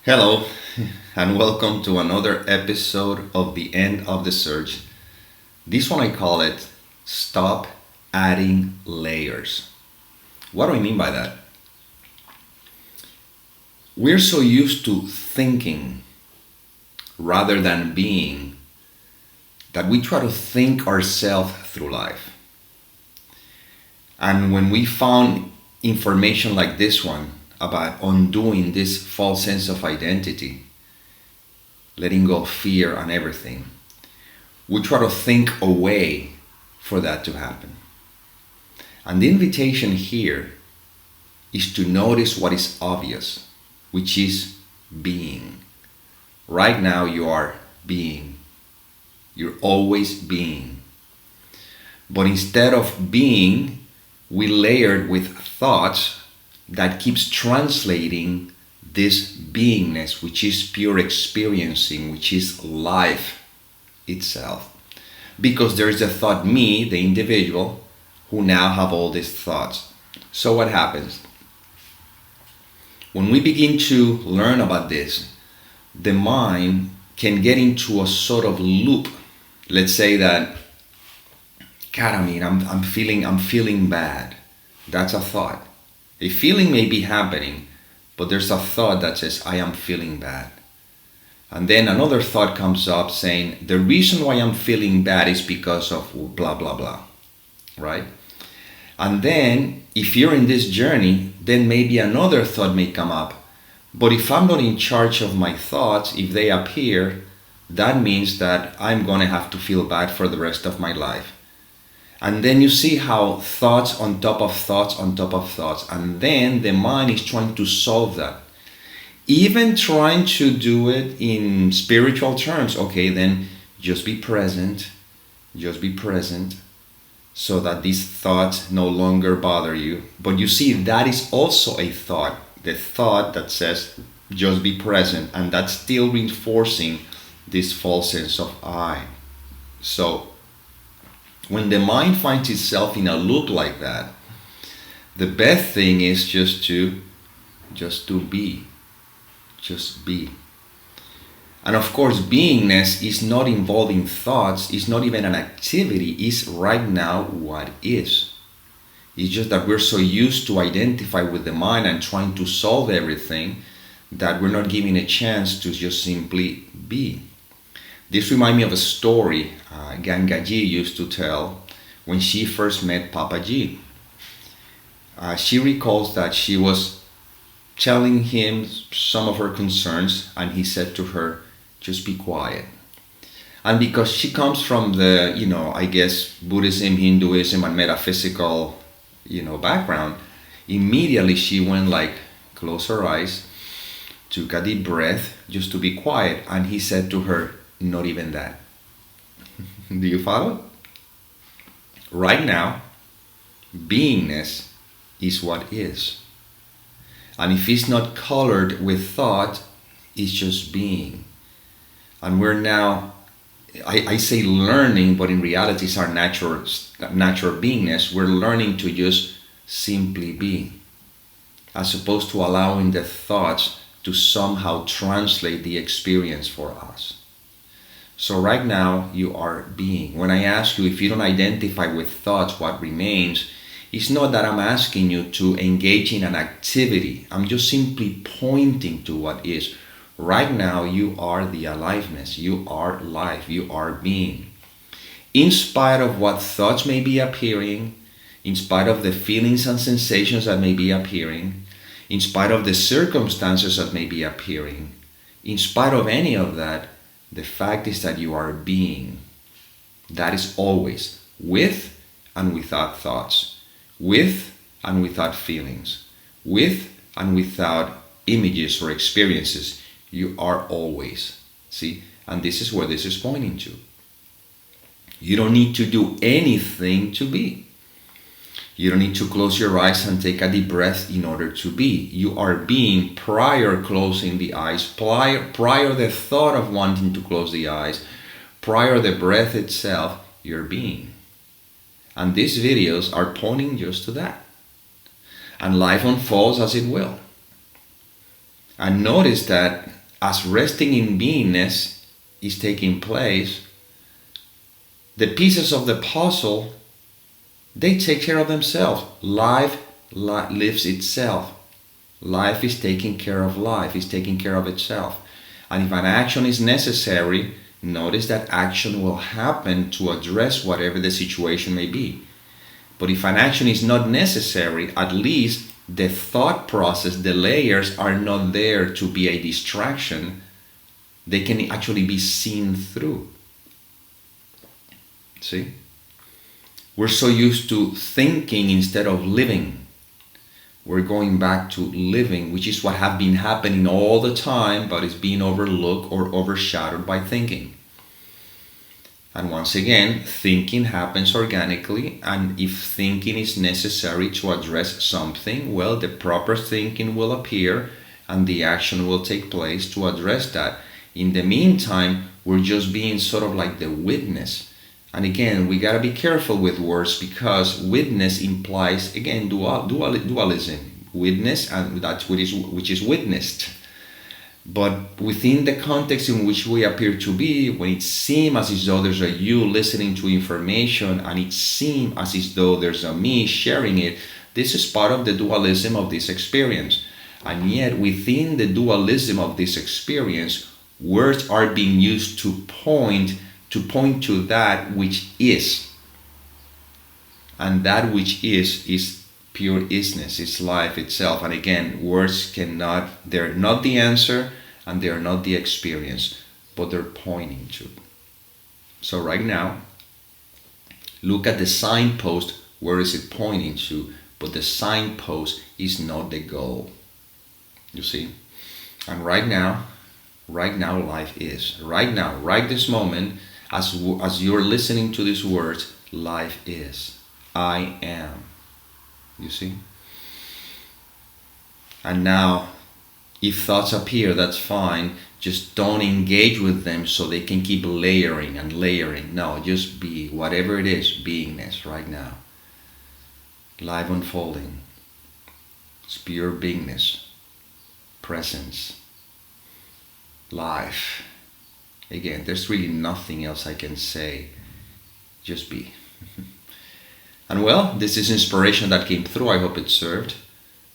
Hello, and welcome to another episode of The End of the Search. This one I call it Stop Adding Layers. What do I mean by that? We're so used to thinking rather than being that we try to think ourselves through life. And when we found information like this one about undoing this false sense of identity, letting go of fear and everything, we try to think a way for that to happen. And the invitation here is to notice what is obvious, which is being. Right now you are being. You're always being. But instead of being, we layered with thoughts that keeps translating this beingness, which is pure experiencing, which is life itself. Because there is a thought, me, the individual, who now have all these thoughts. So what happens? When we begin to learn about this, the mind can get into a sort of loop. Let's say that, God, I'm feeling bad. That's a thought. A feeling may be happening, but there's a thought that says, I am feeling bad. And then another thought comes up saying, the reason why I'm feeling bad is because of blah, blah, blah, right? And then if you're in this journey, then maybe another thought may come up. But if I'm not in charge of my thoughts, if they appear, that means that I'm going to have to feel bad for the rest of my life. And then you see how thoughts on top of thoughts on top of thoughts. And then the mind is trying to solve that. Even trying to do it in spiritual terms. Okay, then just be present. Just be present. So that these thoughts no longer bother you. But you see, that is also a thought. The thought that says, just be present. And that's still reinforcing this false sense of I. So, when the mind finds itself in a loop like that, the best thing is just to be. Just be. And of course, beingness is not involving thoughts, it's not even an activity, it's right now what is. It's just that we're so used to identify with the mind and trying to solve everything that we're not giving a chance to just simply be. This reminds me of a story Gangaji used to tell when she first met Papaji. She recalls that she was telling him some of her concerns and he said to her, just be quiet. And because she comes from the, I guess Buddhism, Hinduism and metaphysical, background, immediately she went like, close her eyes, took a deep breath just to be quiet. And he said to her, not even that. Do you follow? Right now, beingness is what is. And if it's not colored with thought, it's just being. And we're now, I say learning, but in reality it's our natural beingness. We're learning to just simply be, as opposed to allowing the thoughts to somehow translate the experience for us. So right now you are being. When I ask you, if you don't identify with thoughts, what remains, it's not that I'm asking you to engage in an activity. I'm just simply pointing to what is. Right now you are the aliveness. You are life. You are being. In spite of what thoughts may be appearing, in spite of the feelings and sensations that may be appearing, in spite of the circumstances that may be appearing, in spite of any of that, the fact is that you are being. That is always, with and without thoughts, with and without feelings, with and without images or experiences. You are always. See? And this is where this is pointing to. You don't need to do anything to be. You don't need to close your eyes and take a deep breath in order to be. You are being prior closing the eyes, prior the thought of wanting to close the eyes, prior the breath itself, you're being. And these videos are pointing just to that. And life unfolds as it will. And notice that as resting in beingness is taking place, the pieces of the puzzle, they take care of themselves. Life lives itself. Life is taking care of life, is taking care of itself. And if an action is necessary, notice that action will happen to address whatever the situation may be. But if an action is not necessary, at least the thought process, the layers are not there to be a distraction. They can actually be seen through. See? We're so used to thinking instead of living. We're going back to living, which is what have been happening all the time, but is being overlooked or overshadowed by thinking. And once again, thinking happens organically, and if thinking is necessary to address something, well, the proper thinking will appear and the action will take place to address that. In the meantime, we're just being sort of like the witness. And again, we got to be careful with words, because witness implies, again, dualism. Witness, and that's which is witnessed. But within the context in which we appear to be, when it seems as though there's a you listening to information, and it seems as though there's a me sharing it, this is part of the dualism of this experience. And yet, within the dualism of this experience, words are being used to point to that which is. And that which is pure isness, it's life itself. And again, words they're not the answer and they're not the experience, but they're pointing to. So right now, look at the signpost. Where is it pointing to? But the signpost is not the goal. You see? And right now life is. Right now, right this moment, as you're listening to these words, life is. I am. You see? And now, if thoughts appear, that's fine. Just don't engage with them so they can keep layering and layering. No, just be whatever it is, beingness right now. Life unfolding. It's pure beingness. Presence. Life. Again, there's really nothing else I can say. Just be. And well, this is inspiration that came through. I hope it served.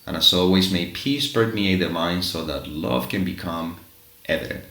And as always, may peace permeate the mind so that love can become evident.